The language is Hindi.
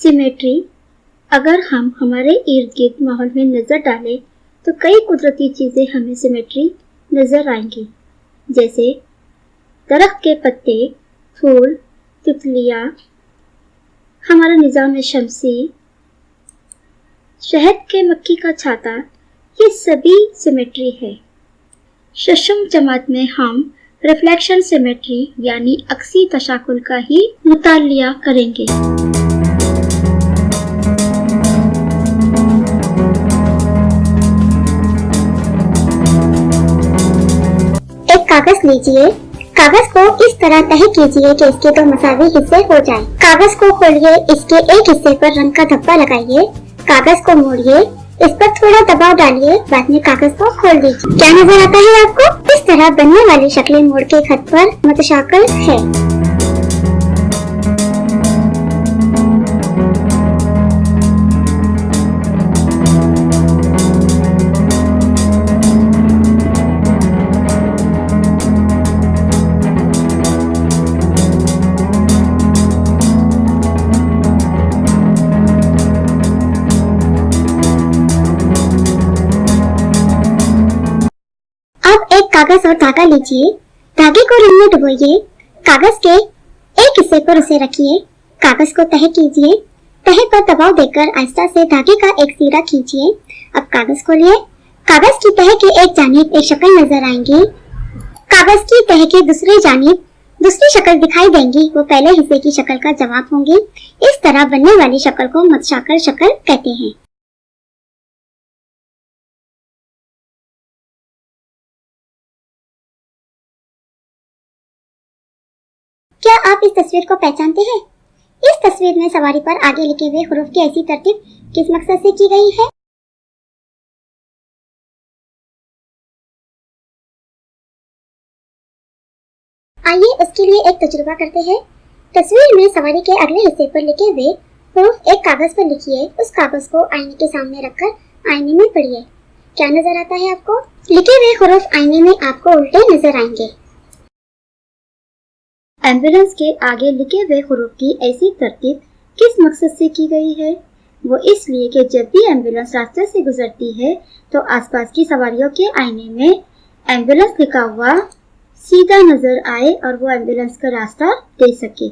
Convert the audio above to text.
सिमेट्री। अगर हम हमारे इर्द गिर्द माहौल में नजर डालें तो कई कुदरती चीजें हमें सिमेट्री नजर आएंगी, जैसे दरख्त के पत्ते, फूल, तितलियां, हमारा निजाम शमसी, शहद के मक्खी का छाता, ये सभी सिमेट्री है। शशम जमात में हम रिफ्लेक्शन सिमेट्री यानी अक्सी तशाकुल का ही मुतालिया करेंगे। एक कागज लीजिए, कागज को इस तरह तह कीजिए कि इसके दो मसावी हिस्से हो जाएं। कागज को खोलिए, इसके एक हिस्से पर रंग का धब्बा लगाइए, कागज को मोड़िए, इस पर थोड़ा दबाव डालिए, बाद में कागज को खोल दीजिए। क्या नजर आता है आपको? इस तरह बनने वाली शक्लें मोड़ के खत पर मुतशाकल है। एक कागज और धागा लीजिए, धागे को रंग में डुबोइए, कागज के एक हिस्से पर उसे रखिए, कागज को तह कीजिए, तह पर दबाव देकर आहिस्ता से धागे का एक सिरा खींचिए। अब कागज खोलिए, कागज की तह के एक जानिब एक शक्ल नजर आएंगी, कागज की तह के दूसरी जानिब दूसरी शक्ल दिखाई देंगी, वो पहले हिस्से की शक्ल का जवाब होंगी। इस तरह बनने वाली शक्ल को मुतशाकल शक्ल कहते हैं। क्या आप इस तस्वीर को पहचानते हैं? इस तस्वीर में सवारी पर आगे लिखे हुए हुरूफ की ऐसी तरतीब किस मकसद से की गई है? आइए उसके लिए एक तजुर्बा करते हैं। तस्वीर में सवारी के अगले हिस्से पर लिखे हुए हुरूफ एक कागज पर लिखिए, उस कागज को आईने के सामने रखकर आईने में पढ़िए। क्या नजर आता है आपको? लिखे हुए हुरूफ आईने में आपको उल्टे नजर आएंगे। एम्बुलेंस के आगे लिखे हुए हुरूफ की ऐसी तरतीब किस मकसद से की गई है? वो इसलिए कि जब भी एम्बुलेंस रास्ते से गुजरती है तो आसपास की सवारियों के आईने में एम्बुलेंस लिखा हुआ सीधा नजर आए और वो एम्बुलेंस का रास्ता दे सके।